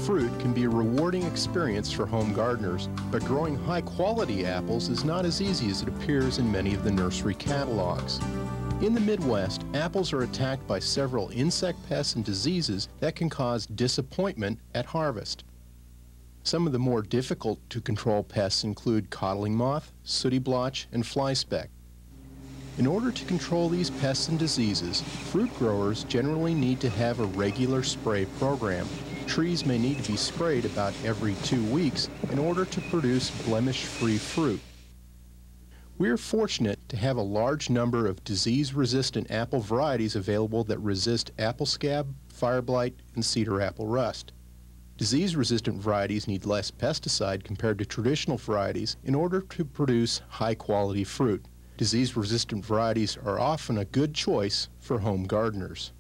fruit can be a rewarding experience for home gardeners, but growing high-quality apples is not as easy as it appears in many of the nursery catalogs. In the Midwest, apples are attacked by several insect pests and diseases that can cause disappointment at harvest. Some of the more difficult to control pests include codling moth, sooty blotch, and fly speck. In order to control these pests and diseases, fruit growers generally need to have a regular spray program. Trees may need to be sprayed about every 2 weeks in order to produce blemish-free fruit. We are fortunate to have a large number of disease-resistant apple varieties available that resist apple scab, fire blight, and cedar apple rust. Disease-resistant varieties need less pesticide compared to traditional varieties in order to produce high-quality fruit. Disease-resistant varieties are often a good choice for home gardeners.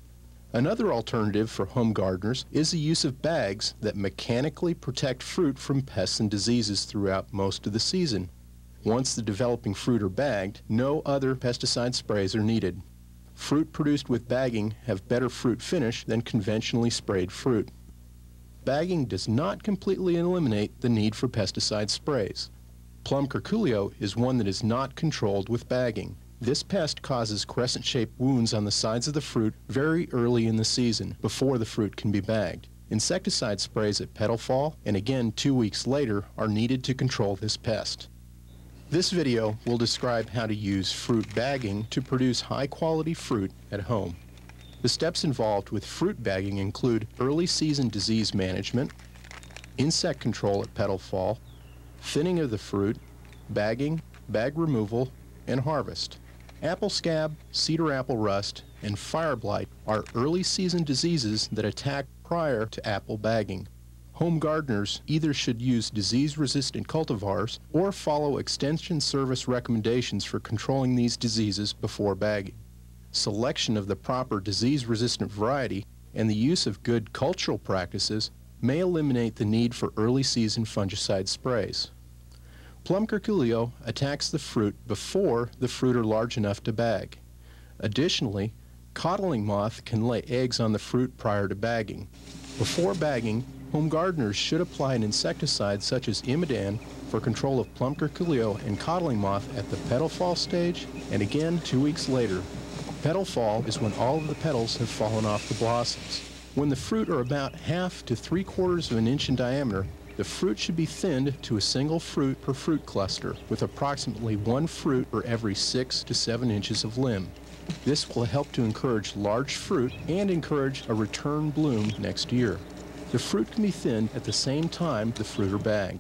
Another alternative for home gardeners is the use of bags that mechanically protect fruit from pests and diseases throughout most of the season. Once the developing fruit are bagged, no other pesticide sprays are needed. Fruit produced with bagging have better fruit finish than conventionally sprayed fruit. Bagging does not completely eliminate the need for pesticide sprays. Plum curculio is one that is not controlled with bagging. This pest causes crescent-shaped wounds on the sides of the fruit very early in the season, before the fruit can be bagged. Insecticide sprays at petal fall and again 2 weeks later are needed to control this pest. This video will describe how to use fruit bagging to produce high-quality fruit at home. The steps involved with fruit bagging include early season disease management, insect control at petal fall, thinning of the fruit, bagging, bag removal, and harvest. Apple scab, cedar apple rust, and fire blight are early season diseases that attack prior to apple bagging. Home gardeners either should use disease-resistant cultivars or follow Extension Service recommendations for controlling these diseases before bagging. Selection of the proper disease-resistant variety and the use of good cultural practices may eliminate the need for early-season fungicide sprays. Plum curculio attacks the fruit before the fruit are large enough to bag. Additionally, codling moth can lay eggs on the fruit prior to bagging. Before bagging, home gardeners should apply an insecticide such as imidan for control of plum curculio and codling moth at the petal fall stage and again 2 weeks later. Petal fall is when all of the petals have fallen off the blossoms. When the fruit are about 1/2 to 3/4 of an inch in diameter, the fruit should be thinned to a single fruit per fruit cluster with approximately 1 fruit per every 6 to 7 inches of limb. This will help to encourage large fruit and encourage a return bloom next year. The fruit can be thinned at the same time the fruit are bagged.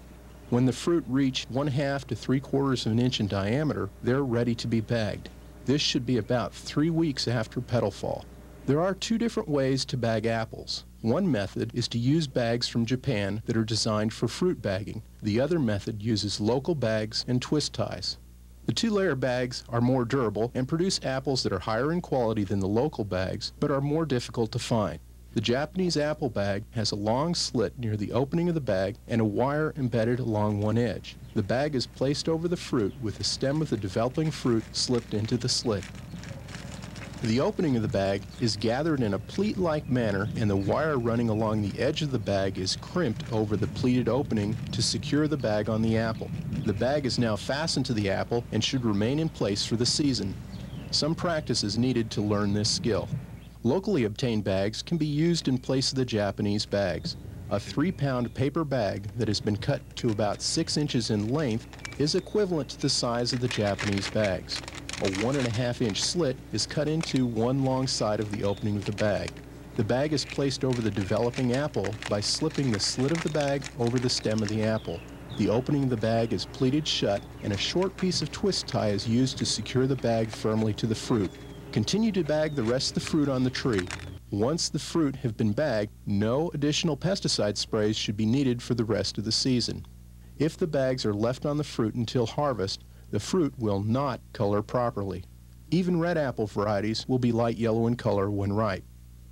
When the fruit reach 1/2 to 3/4 of an inch in diameter, they're ready to be bagged. This should be about 3 weeks after petal fall. There are 2 different ways to bag apples. One method is to use bags from Japan that are designed for fruit bagging. The other method uses local bags and twist ties. The 2-layer bags are more durable and produce apples that are higher in quality than the local bags, but are more difficult to find. The Japanese apple bag has a long slit near the opening of the bag and a wire embedded along one edge. The bag is placed over the fruit with the stem of the developing fruit slipped into the slit. The opening of the bag is gathered in a pleat-like manner and the wire running along the edge of the bag is crimped over the pleated opening to secure the bag on the apple. The bag is now fastened to the apple and should remain in place for the season. Some practice is needed to learn this skill. Locally obtained bags can be used in place of the Japanese bags. A 3-pound paper bag that has been cut to about 6 inches in length is equivalent to the size of the Japanese bags. A 1.5-inch slit is cut into one long side of the opening of the bag. The bag is placed over the developing apple by slipping the slit of the bag over the stem of the apple. The opening of the bag is pleated shut and a short piece of twist tie is used to secure the bag firmly to the fruit. Continue to bag the rest of the fruit on the tree. Once the fruit have been bagged, no additional pesticide sprays should be needed for the rest of the season. If the bags are left on the fruit until harvest, the fruit will not color properly. Even red apple varieties will be light yellow in color when ripe.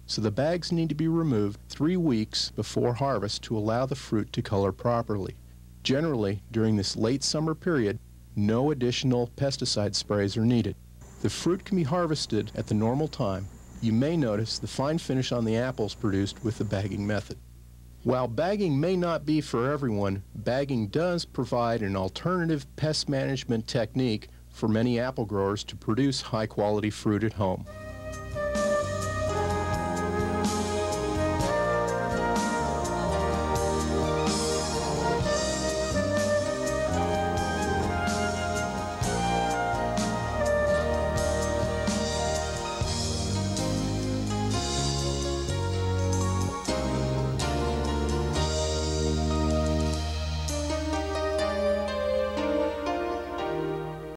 So the bags need to be removed 3 weeks before harvest to allow the fruit to color properly. Generally, during this late summer period, no additional pesticide sprays are needed. The fruit can be harvested at the normal time. You may notice the fine finish on the apples produced with the bagging method. While bagging may not be for everyone, bagging does provide an alternative pest management technique for many apple growers to produce high-quality fruit at home.